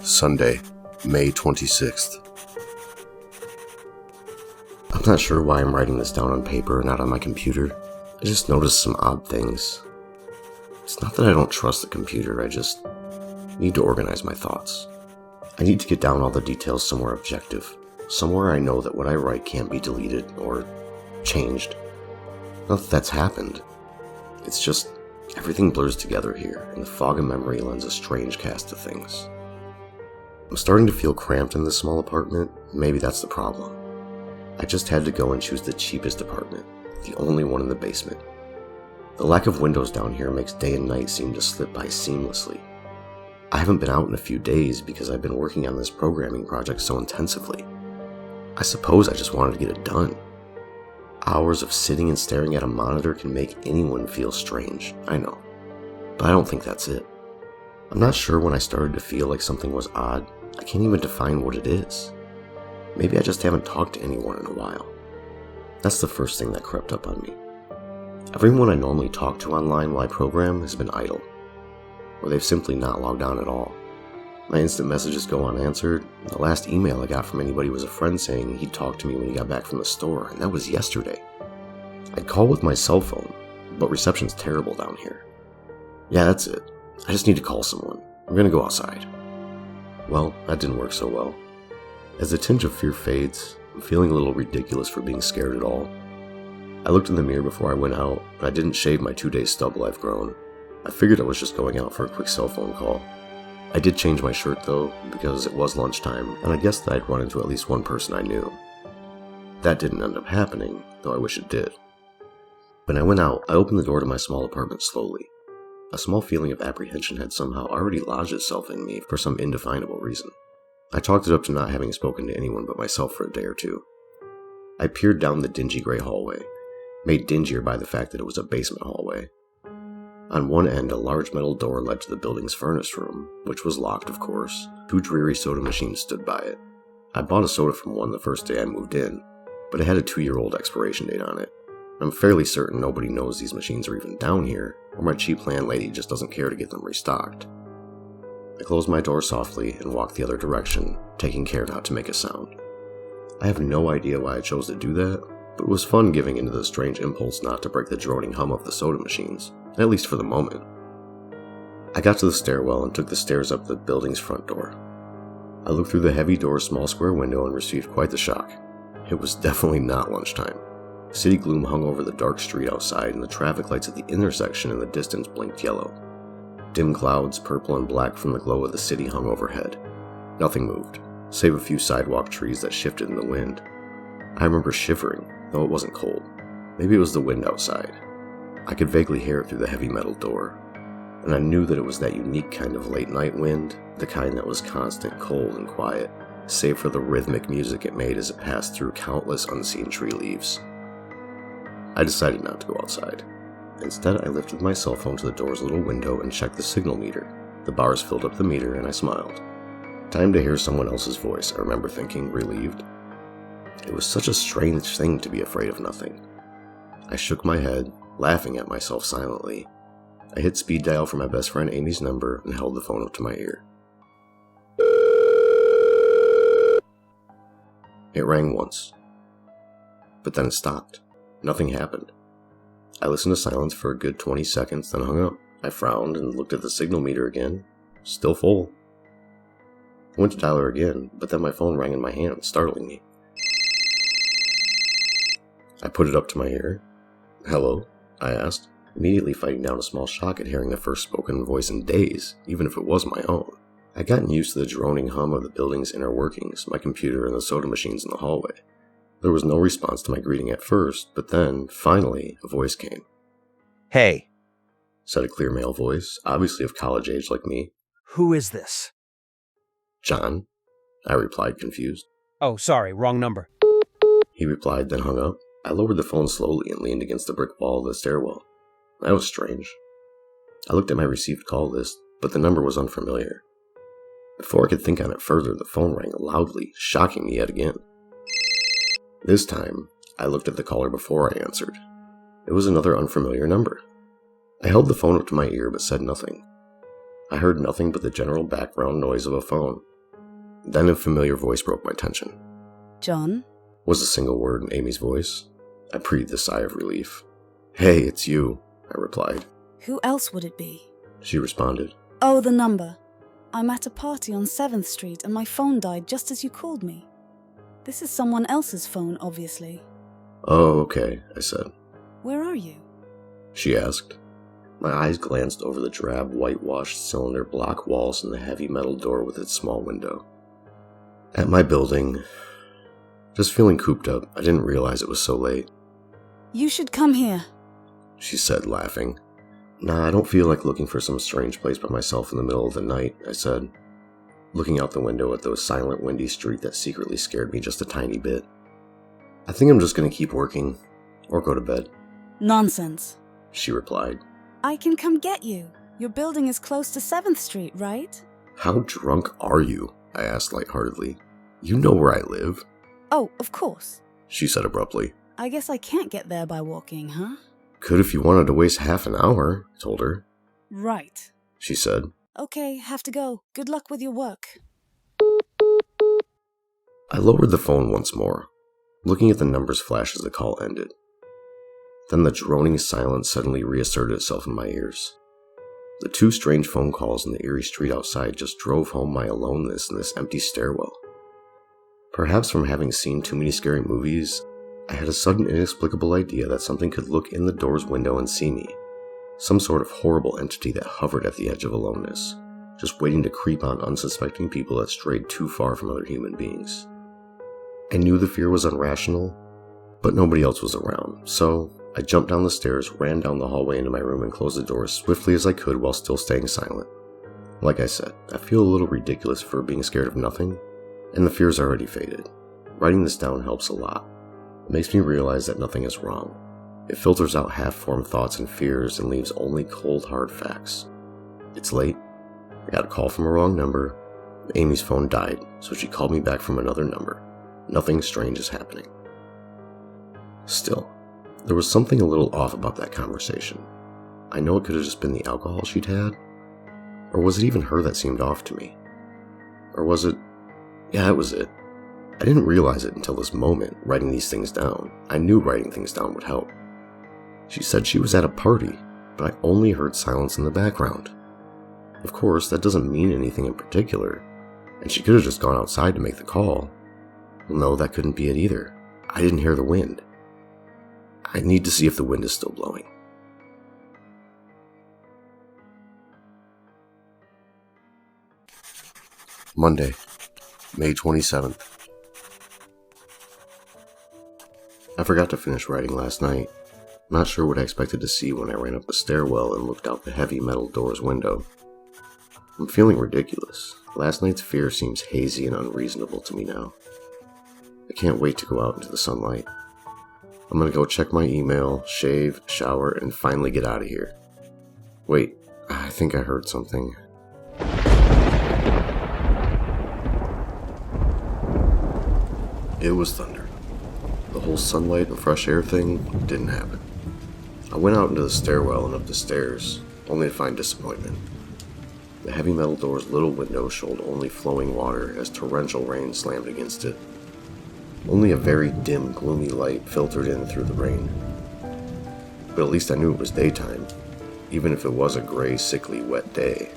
Sunday, May 26th. I'm not sure why I'm writing this down on paper and not on my computer. I just noticed some odd things. It's not that I don't trust the computer, I just need to organize my thoughts. I need to get down all the details somewhere objective, somewhere I know that what I write can't be deleted or changed. Not that that's happened. It's just everything blurs together here, and the fog of memory lends a strange cast to things. I'm starting to feel cramped in this small apartment. Maybe that's the problem. I just had to go and choose the cheapest apartment, the only one in the basement. The lack of windows down here makes day and night seem to slip by seamlessly. I haven't been out in a few days because I've been working on this programming project so intensively. I suppose I just wanted to get it done. Hours of sitting and staring at a monitor can make anyone feel strange, I know. But I don't think that's it. I'm not sure when I started to feel like something was odd. I can't even define what it is. Maybe I just haven't talked to anyone in a while. That's the first thing that crept up on me. Everyone I normally talk to online while I program has been idle, or they've simply not logged on at all. My instant messages go unanswered. The last email I got from anybody was a friend saying he'd talk to me when he got back from the store, and that was yesterday. I'd call with my cell phone, but reception's terrible down here. Yeah, that's it. I just need to call someone. I'm gonna go outside. Well, that didn't work so well. As the tinge of fear fades, I'm feeling a little ridiculous for being scared at all. I looked in the mirror before I went out, but I didn't shave my 2-day stubble I've grown. I figured I was just going out for a quick cell phone call. I did change my shirt though, because it was lunchtime, and I guessed that I'd run into at least one person I knew. That didn't end up happening, though I wish it did. When I went out, I opened the door to my small apartment slowly. A small feeling of apprehension had somehow already lodged itself in me for some indefinable reason. I chalked it up to not having spoken to anyone but myself for a day or two. I peered down the dingy gray hallway, made dingier by the fact that it was a basement hallway. On one end, a large metal door led to the building's furnace room, which was locked, of course. 2 dreary soda machines stood by it. I bought a soda from one the first day I moved in, but it had a 2-year-old expiration date on it. I'm fairly certain nobody knows these machines are even down here, or my cheap landlady just doesn't care to get them restocked. I closed my door softly and walked the other direction, taking care not to make a sound. I have no idea why I chose to do that, but it was fun giving into the strange impulse not to break the droning hum of the soda machines, at least for the moment. I got to the stairwell and took the stairs up the building's front door. I looked through the heavy door's small square window and received quite the shock. It was definitely not lunchtime. City gloom hung over the dark street outside, and the traffic lights at the intersection in the distance blinked yellow. Dim clouds, purple and black from the glow of the city, hung overhead. Nothing moved, save a few sidewalk trees that shifted in the wind. I remember shivering, though it wasn't cold. Maybe it was the wind outside. I could vaguely hear it through the heavy metal door, and I knew that it was that unique kind of late-night wind, the kind that was constant, cold, and quiet, save for the rhythmic music it made as it passed through countless unseen tree leaves. I decided not to go outside. Instead, I lifted my cell phone to the door's little window and checked the signal meter. The bars filled up the meter, and I smiled. Time to hear someone else's voice, I remember thinking, relieved. It was such a strange thing to be afraid of nothing. I shook my head, laughing at myself silently. I hit speed dial for my best friend Amy's number and held the phone up to my ear. It rang once, but then it stopped. Nothing happened. I listened to silence for a good 20 seconds, then hung up. I frowned and looked at the signal meter again. Still full. I went to dial her again, but then my phone rang in my hand, startling me. I put it up to my ear. "Hello?" I asked, immediately fighting down a small shock at hearing the first spoken voice in days, even if it was my own. I'd gotten used to the droning hum of the building's inner workings, my computer and the soda machines in the hallway. There was no response to my greeting at first, but then, finally, a voice came. "Hey," said a clear male voice, obviously of college age like me. "Who is this?" "John," I replied, confused. "Oh, sorry, wrong number." He replied, then hung up. I lowered the phone slowly and leaned against the brick wall of the stairwell. That was strange. I looked at my received call list, but the number was unfamiliar. Before I could think on it further, the phone rang loudly, shocking me yet again. This time, I looked at the caller before I answered. It was another unfamiliar number. I held the phone up to my ear but said nothing. I heard nothing but the general background noise of a phone. Then a familiar voice broke my tension. John? Was a single word in Amy's voice. I breathed a sigh of relief. Hey, it's you, I replied. Who else would it be? She responded. Oh, the number. I'm at a party on 7th Street and my phone died just as you called me. This is someone else's phone, obviously. Oh, okay, I said. Where are you? She asked. My eyes glanced over the drab, whitewashed cylinder block walls and the heavy metal door with its small window. At my building. Just feeling cooped up, I didn't realize it was so late. You should come here, she said, laughing. Nah, I don't feel like looking for some strange place by myself in the middle of the night, I said, looking out the window at the silent, windy street that secretly scared me just a tiny bit. I think I'm just going to keep working, or go to bed. Nonsense, she replied. I can come get you. Your building is close to 7th Street, right? How drunk are you? I asked lightheartedly. You know where I live? Oh, of course, she said abruptly. I guess I can't get there by walking, huh? Could if you wanted to waste half an hour, I told her. Right, she said. Okay, have to go. Good luck with your work. I lowered the phone once more, looking at the numbers flash as the call ended. Then the droning silence suddenly reasserted itself in my ears. The 2 strange phone calls in the eerie street outside just drove home my aloneness in this empty stairwell. Perhaps from having seen too many scary movies, I had a sudden inexplicable idea that something could look in the door's window and see me. Some sort of horrible entity that hovered at the edge of aloneness, just waiting to creep on unsuspecting people that strayed too far from other human beings. I knew the fear was irrational, but nobody else was around, so I jumped down the stairs, ran down the hallway into my room, and closed the door as swiftly as I could while still staying silent. Like I said, I feel a little ridiculous for being scared of nothing, and the fear's already faded. Writing this down helps a lot. It makes me realize that nothing is wrong. It filters out half-formed thoughts and fears and leaves only cold, hard facts. It's late. I got a call from a wrong number. Amy's phone died, so she called me back from another number. Nothing strange is happening. Still, there was something a little off about that conversation. I know it could have just been the alcohol she'd had. Or was it even her that seemed off to me? Or was it... Yeah, it was it. I didn't realize it until this moment, writing these things down. I knew writing things down would help. She said she was at a party, but I only heard silence in the background. Of course, that doesn't mean anything in particular, and she could have just gone outside to make the call. Well, no, that couldn't be it either. I didn't hear the wind. I need to see if the wind is still blowing. Monday, May 27th. I forgot to finish writing last night. Not sure what I expected to see when I ran up the stairwell and looked out the heavy metal door's window. I'm feeling ridiculous. Last night's fear seems hazy and unreasonable to me now. I can't wait to go out into the sunlight. I'm gonna go check my email, shave, shower, and finally get out of here. Wait, I think I heard something. It was thunder. The whole sunlight and fresh air thing didn't happen. I went out into the stairwell and up the stairs, only to find disappointment. The heavy metal door's little window showed only flowing water as torrential rain slammed against it. Only a very dim, gloomy light filtered in through the rain. But at least I knew it was daytime, even if it was a gray, sickly, wet day.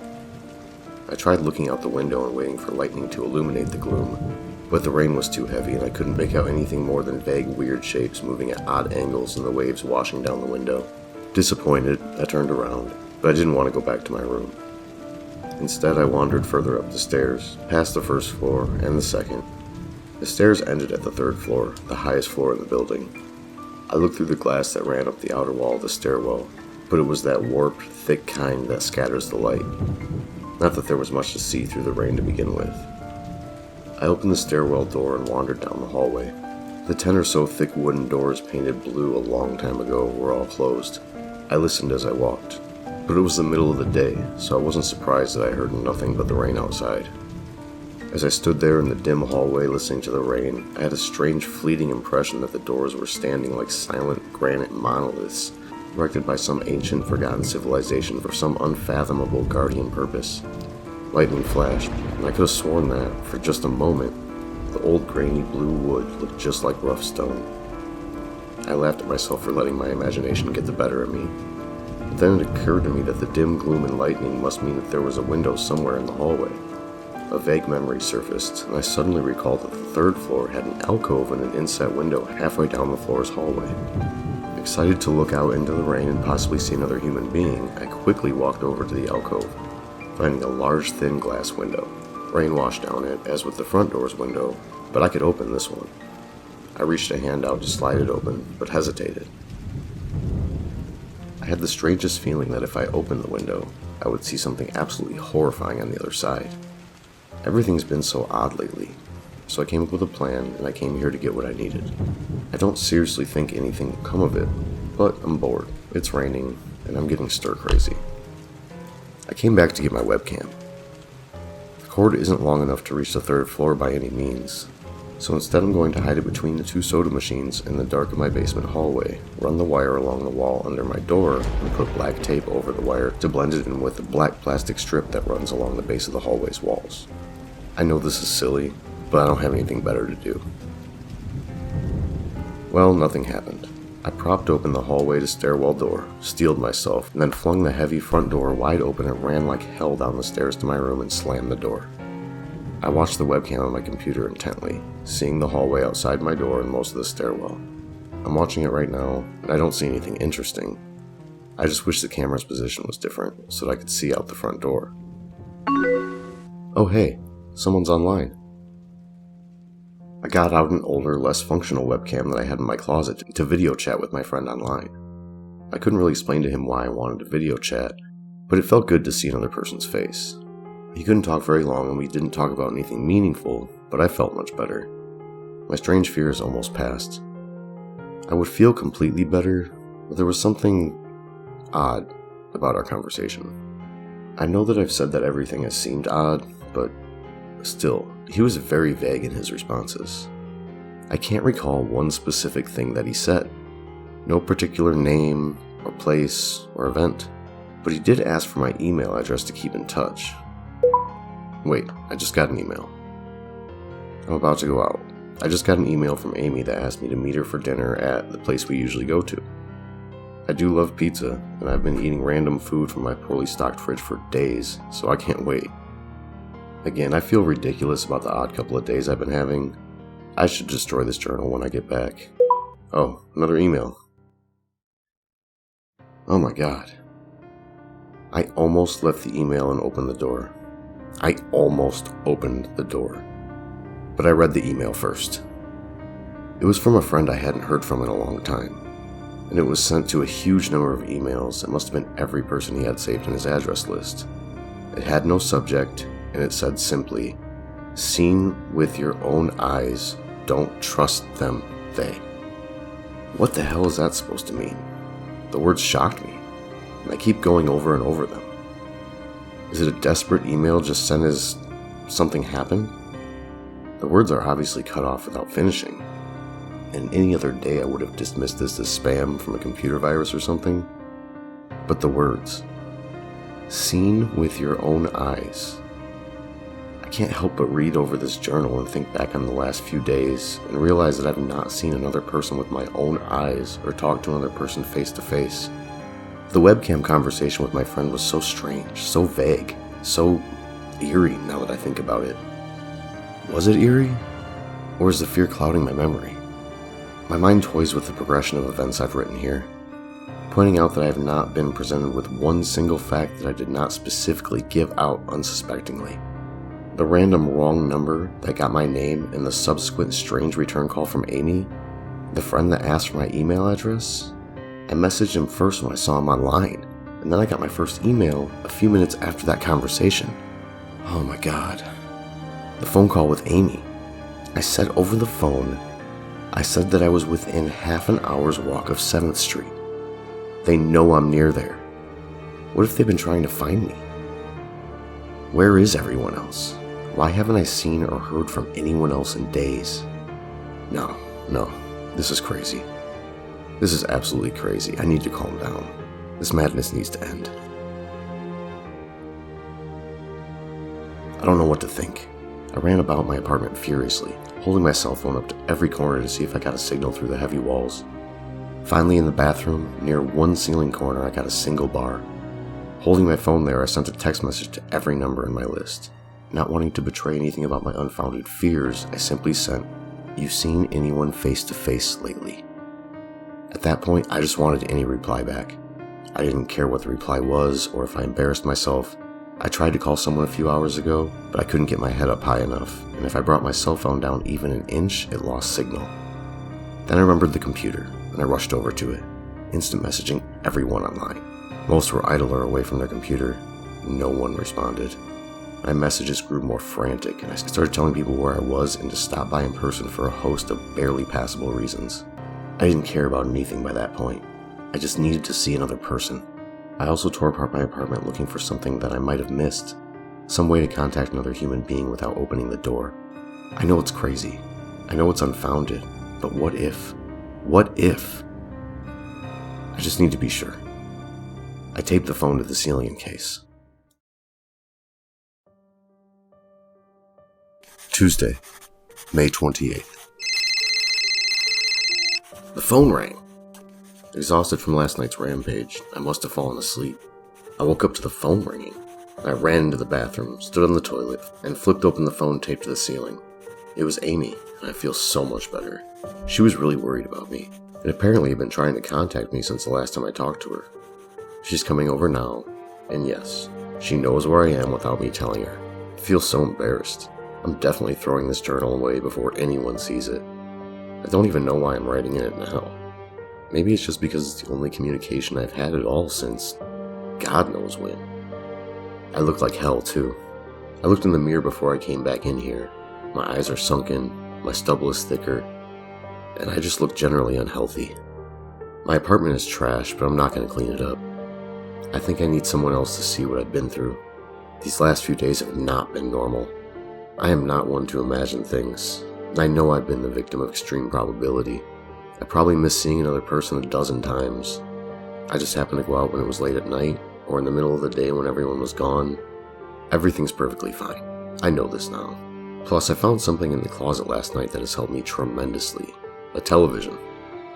I tried looking out the window and waiting for lightning to illuminate the gloom, but the rain was too heavy and I couldn't make out anything more than vague, weird shapes moving at odd angles and the waves washing down the window. Disappointed, I turned around, but I didn't want to go back to my room. Instead, I wandered further up the stairs, past the first floor and the second. The stairs ended at the 3rd floor, the highest floor in the building. I looked through the glass that ran up the outer wall of the stairwell, but it was that warped, thick kind that scatters the light. Not that there was much to see through the rain to begin with. I opened the stairwell door and wandered down the hallway. The 10 or so thick wooden doors painted blue a long time ago were all closed. I listened as I walked, but it was the middle of the day, so I wasn't surprised that I heard nothing but the rain outside. As I stood there in the dim hallway listening to the rain, I had a strange fleeting impression that the doors were standing like silent granite monoliths, erected by some ancient, forgotten civilization for some unfathomable guardian purpose. Lightning flashed, and I could have sworn that, for just a moment, the old grainy blue wood looked just like rough stone. I laughed at myself for letting my imagination get the better of me. But then it occurred to me that the dim gloom and lightning must mean that there was a window somewhere in the hallway. A vague memory surfaced, and I suddenly recalled that the third floor had an alcove and an inset window halfway down the floor's hallway. Excited to look out into the rain and possibly see another human being, I quickly walked over to the alcove, finding a large, thin glass window. Rain washed down it, as with the front door's window, but I could open this one. I reached a hand out to slide it open, but hesitated. I had the strangest feeling that if I opened the window, I would see something absolutely horrifying on the other side. Everything's been so odd lately, so I came up with a plan, and I came here to get what I needed. I don't seriously think anything will come of it, but I'm bored. It's raining, and I'm getting stir-crazy. I came back to get my webcam. The cord isn't long enough to reach the third floor by any means, so instead I'm going to hide it between the two soda machines in the dark of my basement hallway, run the wire along the wall under my door, and put black tape over the wire to blend it in with the black plastic strip that runs along the base of the hallway's walls. I know this is silly, but I don't have anything better to do. Well, nothing happened. I propped open the hallway to stairwell door, steeled myself, and then flung the heavy front door wide open and ran like hell down the stairs to my room and slammed the door. I watched the webcam on my computer intently, seeing the hallway outside my door and most of the stairwell. I'm watching it right now, and I don't see anything interesting. I just wish the camera's position was different, so that I could see out the front door. Oh hey, someone's online. I got out an older, less functional webcam that I had in my closet to video chat with my friend online. I couldn't really explain to him why I wanted to video chat, but it felt good to see another person's face. He couldn't talk very long and we didn't talk about anything meaningful, but I felt much better. My strange fears almost passed. I would feel completely better, but there was something odd about our conversation. I know that I've said that everything has seemed odd, but still, he was very vague in his responses. I can't recall one specific thing that he said. No particular name, or place, or event. But he did ask for my email address to keep in touch. Wait, I just got an email. I'm about to go out. I just got an email from Amy that asked me to meet her for dinner at the place we usually go to. I do love pizza, and I've been eating random food from my poorly stocked fridge for days, so I can't wait. Again, I feel ridiculous about the odd couple of days I've been having. I should destroy this journal when I get back. Oh, another email. Oh my god. I almost left the email and opened the door. I almost opened the door. But I read the email first. It was from a friend I hadn't heard from in a long time, and it was sent to a huge number of emails. It must have been every person he had saved in his address list. It had no subject, and it said simply, "Seen with your own eyes, don't trust them, they." What the hell is that supposed to mean? The words shocked me, and I keep going over and over them. Is it a desperate email just sent as something happened? The words are obviously cut off without finishing, and any other day I would have dismissed this as spam from a computer virus or something. But the words, "Seen with your own eyes." I can't help but read over this journal and think back on the last few days and realize that I've not seen another person with my own eyes or talked to another person face to face. The webcam conversation with my friend was so strange, so vague, so eerie now that I think about it. Was it eerie? Or is the fear clouding my memory? My mind toys with the progression of events I've written here, pointing out that I have not been presented with one single fact that I did not specifically give out unsuspectingly. The random wrong number that got my name and the subsequent strange return call from Amy, the friend that asked for my email address. I messaged him first when I saw him online, and then I got my first email a few minutes after that conversation. Oh my god. The phone call with Amy. I said over the phone, I said that I was within half an hour's walk of 7th Street. They know I'm near there. What if they've been trying to find me? Where is everyone else? Why haven't I seen or heard from anyone else in days? No, this is crazy. This is absolutely crazy. I need to calm down. This madness needs to end. I don't know what to think. I ran about my apartment furiously, holding my cell phone up to every corner to see if I got a signal through the heavy walls. Finally, in the bathroom, near one ceiling corner, I got a single bar. Holding my phone there, I sent a text message to every number in my list. Not wanting to betray anything about my unfounded fears, I simply sent, "You seen anyone face to face lately?" At that point, I just wanted any reply back. I didn't care what the reply was or if I embarrassed myself. I tried to call someone a few hours ago, but I couldn't get my head up high enough, and if I brought my cell phone down even an inch, it lost signal. Then I remembered the computer, and I rushed over to it, instant messaging everyone online. Most were idle or away from their computer. No one responded. My messages grew more frantic, and I started telling people where I was and to stop by in person for a host of barely passable reasons. I didn't care about anything by that point. I just needed to see another person. I also tore apart my apartment looking for something that I might have missed, some way to contact another human being without opening the door. I know it's crazy. I know it's unfounded, but what if? What if? I just need to be sure. I taped the phone to the ceiling in case. Tuesday, May 28th. The phone rang. Exhausted from last night's rampage, I must have fallen asleep. I woke up to the phone ringing. I ran into the bathroom, stood on the toilet, and flipped open the phone taped to the ceiling. It was Amy, and I feel so much better. She was really worried about me, and apparently had been trying to contact me since the last time I talked to her. She's coming over now, and yes, she knows where I am without me telling her. I feel so embarrassed. I'm definitely throwing this journal away before anyone sees it. I don't even know why I'm writing in it now. Maybe it's just because it's the only communication I've had at all since God knows when. I look like hell too. I looked in the mirror before I came back in here. My eyes are sunken, my stubble is thicker, and I just look generally unhealthy. My apartment is trash, but I'm not going to clean it up. I think I need someone else to see what I've been through. These last few days have not been normal. I am not one to imagine things, and I know I've been the victim of extreme probability. I probably missed seeing another person a dozen times. I just happened to go out when it was late at night, or in the middle of the day when everyone was gone. Everything's perfectly fine. I know this now. Plus, I found something in the closet last night that has helped me tremendously. A television.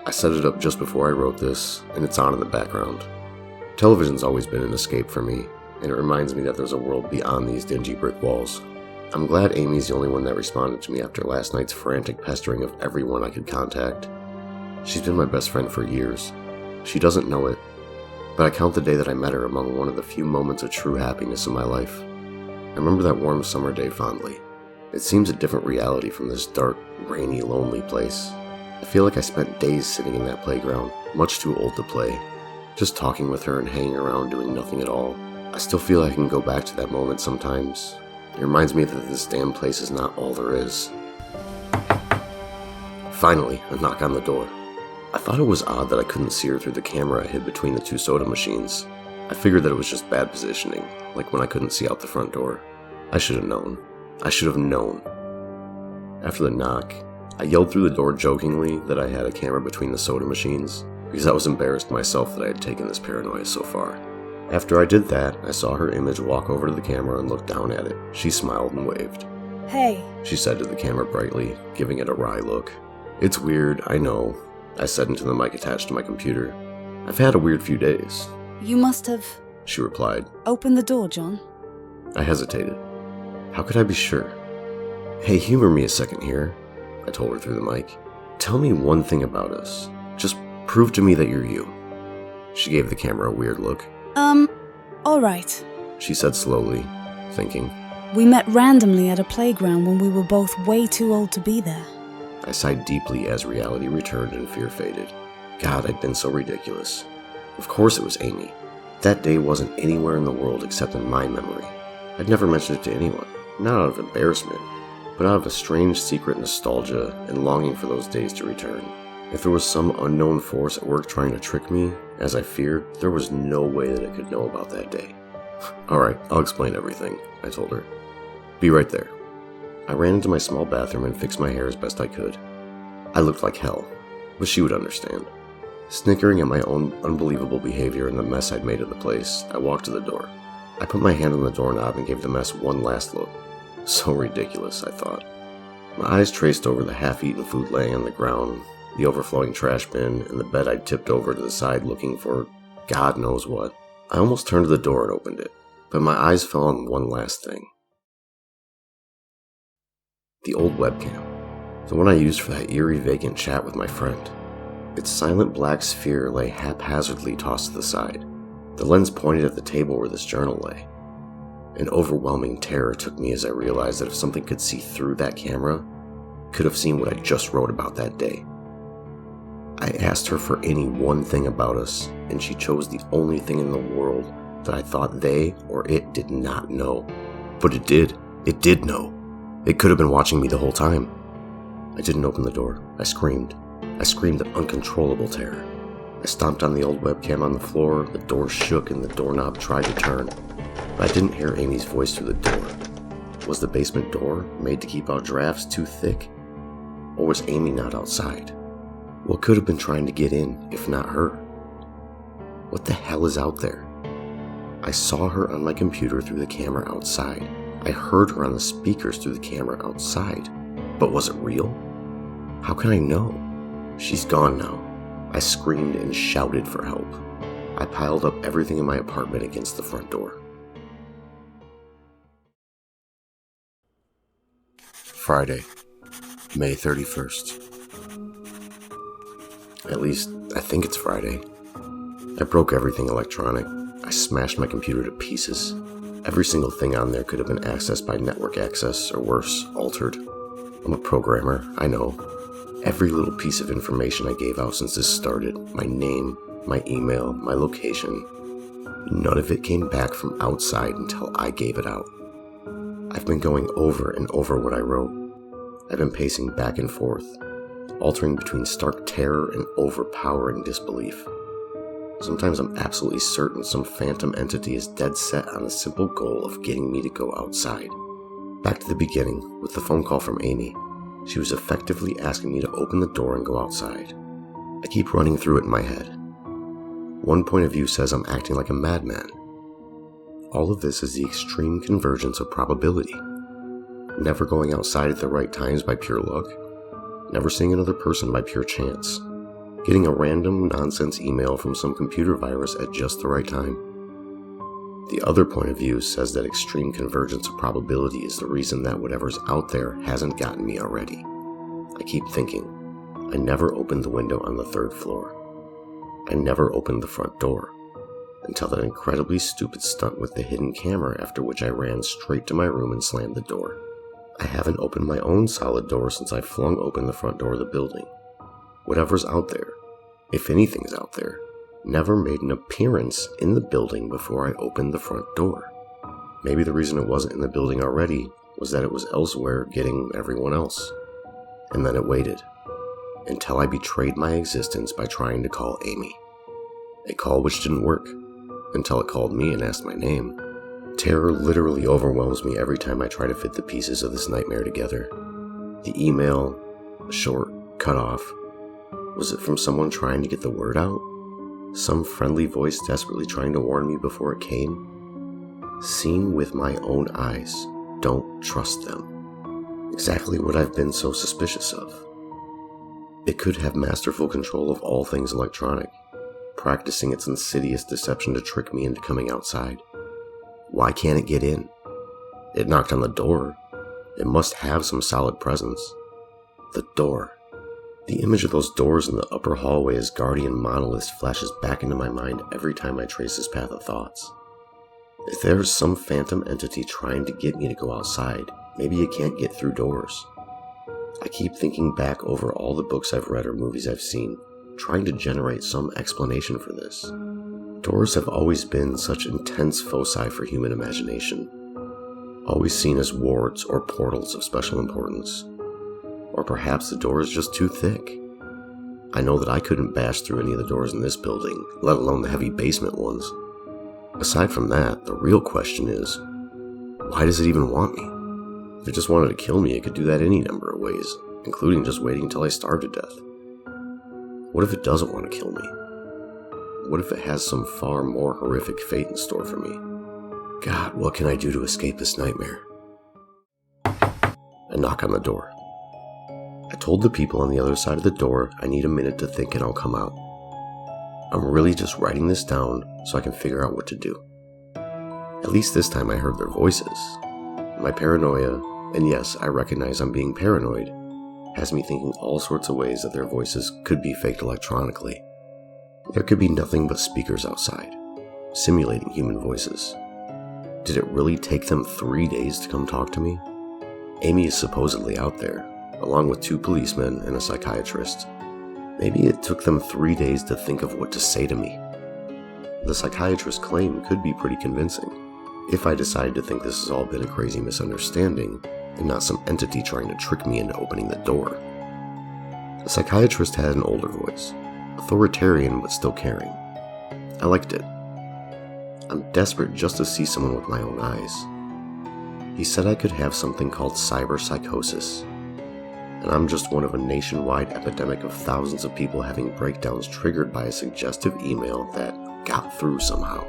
I set it up just before I wrote this, and it's on in the background. Television's always been an escape for me, and it reminds me that there's a world beyond these dingy brick walls. I'm glad Amy's the only one that responded to me after last night's frantic pestering of everyone I could contact. She's been my best friend for years. She doesn't know it, but I count the day that I met her among one of the few moments of true happiness in my life. I remember that warm summer day fondly. It seems a different reality from this dark, rainy, lonely place. I feel like I spent days sitting in that playground, much too old to play, just talking with her and hanging around doing nothing at all. I still feel I can go back to that moment sometimes. It reminds me that this damn place is not all there is. Finally, a knock on the door. I thought it was odd that I couldn't see her through the camera I hid between the two soda machines. I figured that it was just bad positioning, like when I couldn't see out the front door. I should have known. I should have known. After the knock, I yelled through the door jokingly that I had a camera between the soda machines, because I was embarrassed myself that I had taken this paranoia so far. After I did that, I saw her image walk over to the camera and look down at it. She smiled and waved. Hey, She said to the camera brightly, giving it a wry look. It's weird, I know, I said into the mic attached to my computer. I've had a weird few days, you must have she replied. opened the door, John. I hesitated. How could I be sure? Hey, humor me a second here, I told her through the mic. Tell me one thing about us. Just prove to me that you're you. She gave the camera a weird look. Alright. She said slowly, thinking. We met randomly at a playground when we were both way too old to be there. I sighed deeply as reality returned and fear faded. God, I'd been so ridiculous. Of course it was Amy. That day wasn't anywhere in the world except in my memory. I'd never mentioned it to anyone, not out of embarrassment, but out of a strange secret nostalgia and longing for those days to return. If there was some unknown force at work trying to trick me, as I feared, there was no way that I could know about that day. Alright, I'll explain everything, I told her. Be right there. I ran into my small bathroom and fixed my hair as best I could. I looked like hell, but she would understand. Snickering at my own unbelievable behavior and the mess I'd made of the place, I walked to the door. I put my hand on the doorknob and gave the mess one last look. So ridiculous, I thought. My eyes traced over the half-eaten food laying on the ground, the overflowing trash bin, and the bed I'd tipped over to the side looking for God knows what. I almost turned to the door and opened it, but my eyes fell on one last thing. The old webcam. The one I used for that eerie vacant chat with my friend. Its silent black sphere lay haphazardly tossed to the side. The lens pointed at the table where this journal lay. An overwhelming terror took me as I realized that if something could see through that camera, it could have seen what I just wrote about that day. I asked her for any one thing about us, and she chose the only thing in the world that I thought they or it did not know. But it did. It did know. It could have been watching me the whole time. I didn't open the door. I screamed. I screamed in uncontrollable terror. I stomped on the old webcam on the floor, the door shook and the doorknob tried to turn. But I didn't hear Amy's voice through the door. Was the basement door made to keep out drafts too thick? Or was Amy not outside? What could have been trying to get in, if not her? What the hell is out there? I saw her on my computer through the camera outside. I heard her on the speakers through the camera outside. But was it real? How can I know? She's gone now. I screamed and shouted for help. I piled up everything in my apartment against the front door. Friday, May 31st. At least, I think it's Friday. I broke everything electronic. I smashed my computer to pieces. Every single thing on there could have been accessed by network access, or worse, altered. I'm a programmer, I know. Every little piece of information I gave out since this started, my name, my email, my location, none of it came back from outside until I gave it out. I've been going over and over what I wrote. I've been pacing back and forth, altering between stark terror and overpowering disbelief. Sometimes I'm absolutely certain some phantom entity is dead set on the simple goal of getting me to go outside. Back to the beginning, with the phone call from Amy. She was effectively asking me to open the door and go outside. I keep running through it in my head. One point of view says I'm acting like a madman. All of this is the extreme convergence of probability. Never going outside at the right times by pure luck. Never seeing another person by pure chance. Getting a random nonsense email from some computer virus at just the right time. The other point of view says that extreme convergence of probability is the reason that whatever's out there hasn't gotten me already. I keep thinking, I never opened the window on the 3rd floor. I never opened the front door, until that incredibly stupid stunt with the hidden camera, after which I ran straight to my room and slammed the door. I haven't opened my own solid door since I flung open the front door of the building. Whatever's out there, if anything's out there, never made an appearance in the building before I opened the front door. Maybe the reason it wasn't in the building already was that it was elsewhere getting everyone else. And then it waited, until I betrayed my existence by trying to call Amy. A call which didn't work, until it called me and asked my name. Terror literally overwhelms me every time I try to fit the pieces of this nightmare together. The email, short, cut off. Was it from someone trying to get the word out? Some friendly voice desperately trying to warn me before it came? Seen with my own eyes, don't trust them. Exactly what I've been so suspicious of. It could have masterful control of all things electronic, practicing its insidious deception to trick me into coming outside. Why can't it get in? It knocked on the door. It must have some solid presence. The door. The image of those doors in the upper hallway as guardian monoliths flashes back into my mind every time I trace this path of thoughts. If there's some phantom entity trying to get me to go outside, maybe it can't get through doors. I keep thinking back over all the books I've read or movies I've seen, trying to generate some explanation for this. Doors have always been such intense foci for human imagination, always seen as wards or portals of special importance. Or perhaps the door is just too thick. I know that I couldn't bash through any of the doors in this building, let alone the heavy basement ones. Aside from that, the real question is, why does it even want me? If it just wanted to kill me, it could do that any number of ways, including just waiting until I starved to death. What if it doesn't want to kill me? what if it has some far more horrific fate in store for me? God, what can I do to escape this nightmare? I knock on the door. I told the people on the other side of the door I need a minute to think and I'll come out. I'm really just writing this down so I can figure out what to do. At least this time I heard their voices. My paranoia, and yes, I recognize I'm being paranoid, has me thinking all sorts of ways that their voices could be faked electronically. There could be nothing but speakers outside, simulating human voices. Did it really take them 3 days to come talk to me? Amy is supposedly out there, along with 2 policemen and a psychiatrist. Maybe it took them 3 days to think of what to say to me. The psychiatrist's claim could be pretty convincing, if I decide to think this has all been a crazy misunderstanding and not some entity trying to trick me into opening the door. The psychiatrist had an older voice, authoritarian but still caring. I liked it. I'm desperate just to see someone with my own eyes. He said I could have something called psychosis, and I'm just one of a nationwide epidemic of thousands of people having breakdowns triggered by a suggestive email that got through somehow.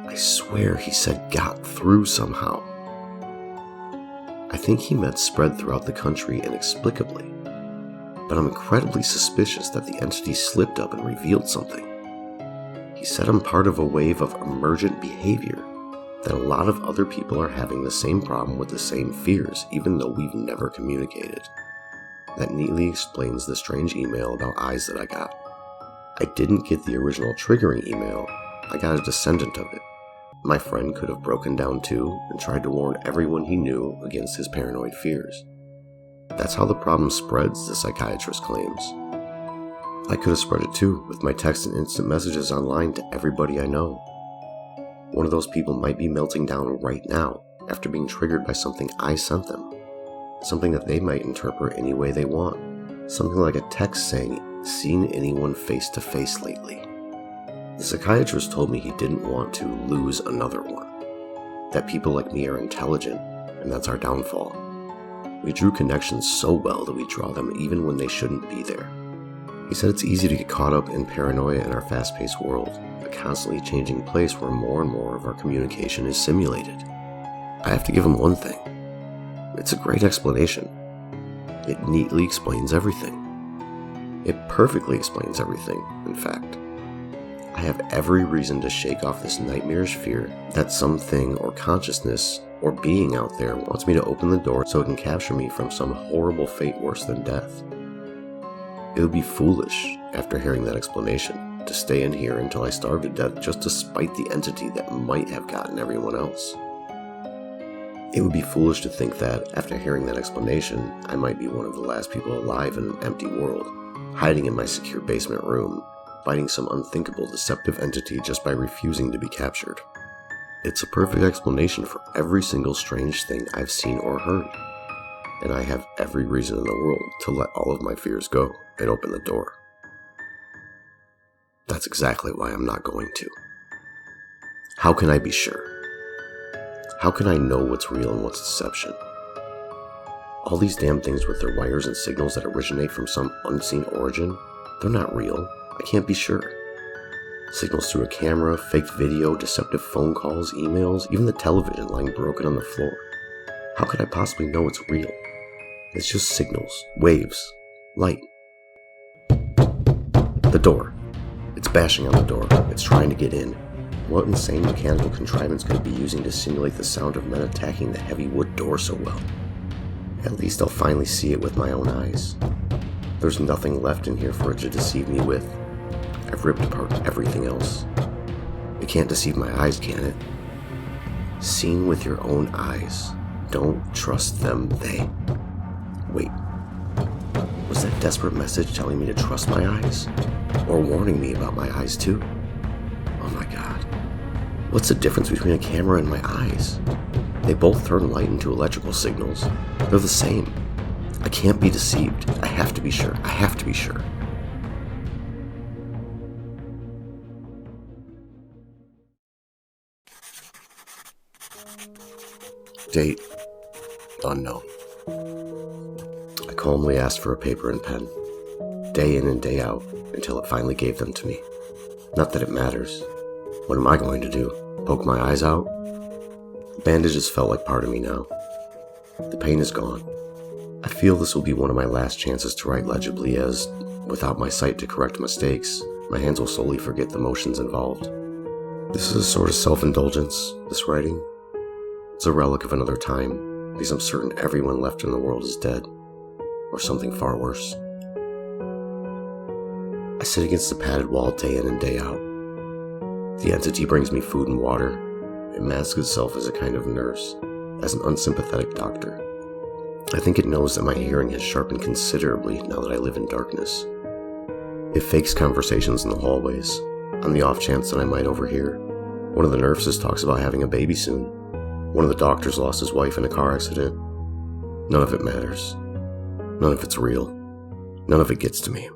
I swear he said got through somehow. I think he meant spread throughout the country inexplicably, but I'm incredibly suspicious that the entity slipped up and revealed something. He said I'm part of a wave of emergent behavior, that a lot of other people are having the same problem with the same fears, even though we've never communicated. That neatly explains the strange email about eyes that I got. I didn't get the original triggering email, I got a descendant of it. My friend could have broken down too and tried to warn everyone he knew against his paranoid fears. That's how the problem spreads, the psychiatrist claims. I could have spread it too, with my text and instant messages online to everybody I know. One of those people might be melting down right now after being triggered by something I sent them. Something that they might interpret any way they want. Something like a text saying, "Seen anyone face to face lately?" The psychiatrist told me he didn't want to lose another one. That people like me are intelligent, and that's our downfall. We drew connections so well that we draw them even when they shouldn't be there. He said it's easy to get caught up in paranoia in our fast-paced world, a constantly changing place where more and more of our communication is simulated. I have to give him one thing. It's a great explanation. It neatly explains everything. It perfectly explains everything, in fact. I have every reason to shake off this nightmarish fear that something or consciousness or being out there wants me to open the door so it can capture me from some horrible fate worse than death. It would be foolish, after hearing that explanation, to stay in here until I starve to death just to spite the entity that might have gotten everyone else. It would be foolish to think that, after hearing that explanation, I might be one of the last people alive in an empty world, hiding in my secure basement room, fighting some unthinkable deceptive entity just by refusing to be captured. It's a perfect explanation for every single strange thing I've seen or heard, and I have every reason in the world to let all of my fears go and open the door. That's exactly why I'm not going to. How can I be sure? How can I know what's real and what's deception? All these damn things with their wires and signals that originate from some unseen origin, they're not real. I can't be sure. Signals through a camera, faked video, deceptive phone calls, emails, even the television lying broken on the floor. How could I possibly know it's real? It's just signals, waves, light. The door. It's bashing on the door. It's trying to get in. What insane mechanical contrivance could it be using to simulate the sound of men attacking the heavy wood door so well? At least I'll finally see it with my own eyes. There's nothing left in here for it to deceive me with. I've ripped apart everything else. It can't deceive my eyes, can it? Seen with your own eyes. Don't trust them, they. Wait. Was that desperate message telling me to trust my eyes? Or warning me about my eyes too? Oh my god. What's the difference between a camera and my eyes? They both turn light into electrical signals. They're the same. I can't be deceived. I have to be sure. I have to be sure. Date unknown. I calmly asked for a paper and pen, day in and day out, until it finally gave them to me. Not that it matters. What am I going to do? Poke my eyes out? The bandages felt like part of me now. The pain is gone. I feel this will be one of my last chances to write legibly as, without my sight to correct mistakes, my hands will slowly forget the motions involved. This is a sort of self-indulgence, this writing. It's a relic of another time, because I'm certain everyone left in the world is dead, or something far worse. I sit against the padded wall day in and day out. The entity brings me food and water. It masks itself as a kind of nurse, as an unsympathetic doctor. I think it knows that my hearing has sharpened considerably now that I live in darkness. It fakes conversations in the hallways, on the off chance that I might overhear. One of the nurses talks about having a baby soon. One of the doctors lost his wife in a car accident. None of it matters. None of it's real. None of it gets to me.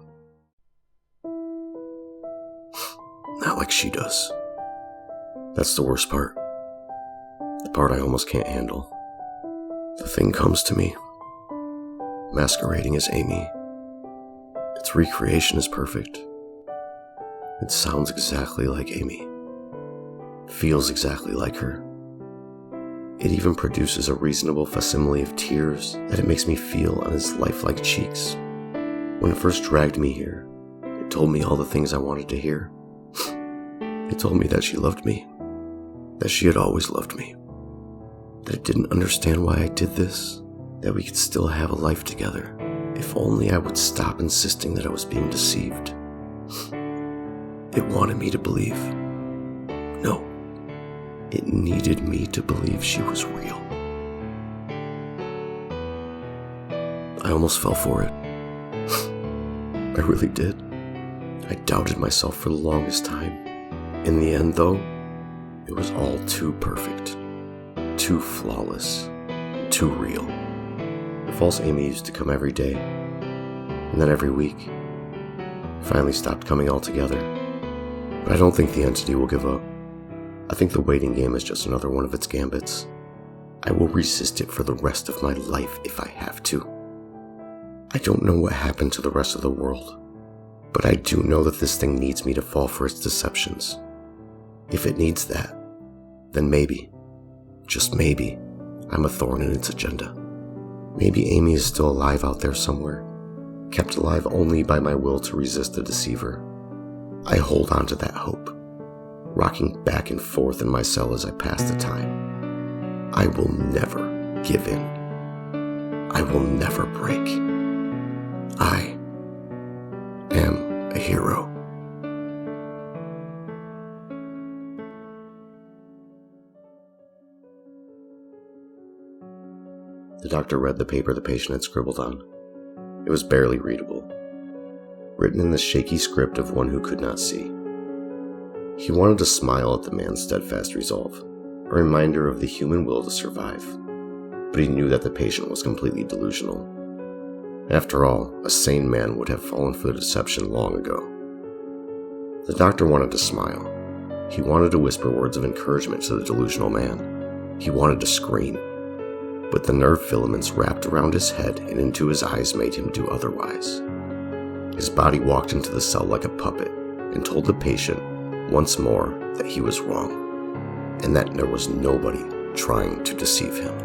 Not like she does. That's the worst part. The part I almost can't handle. The thing comes to me, masquerading as Amy. Its recreation is perfect. It sounds exactly like Amy. Feels exactly like her. It even produces a reasonable facsimile of tears that it makes me feel on its lifelike cheeks. When it first dragged me here, it told me all the things I wanted to hear. It told me that she loved me, that she had always loved me, that it didn't understand why I did this, that we could still have a life together, if only I would stop insisting that I was being deceived. It wanted me to believe. No, it needed me to believe she was real. I almost fell for it. I really did. I doubted myself for the longest time. In the end, though, it was all too perfect, too flawless, too real. The false Amy used to come every day, and then every week. Finally stopped coming altogether. But I don't think the entity will give up. I think the waiting game is just another one of its gambits. I will resist it for the rest of my life if I have to. I don't know what happened to the rest of the world, but I do know that this thing needs me to fall for its deceptions. If it needs that, then maybe, just maybe, I'm a thorn in its agenda. Maybe Amy is still alive out there somewhere, kept alive only by my will to resist the deceiver. I hold on to that hope, rocking back and forth in my cell as I pass the time. I will never give in. I will never break. I am a hero. The doctor read the paper the patient had scribbled on. It was barely readable, written in the shaky script of one who could not see. He wanted to smile at the man's steadfast resolve, a reminder of the human will to survive, but he knew that the patient was completely delusional. After all, a sane man would have fallen for the deception long ago. The doctor wanted to smile. He wanted to whisper words of encouragement to the delusional man. He wanted to scream. But the nerve filaments wrapped around his head and into his eyes made him do otherwise. His body walked into the cell like a puppet and told the patient once more that he was wrong, and that there was nobody trying to deceive him.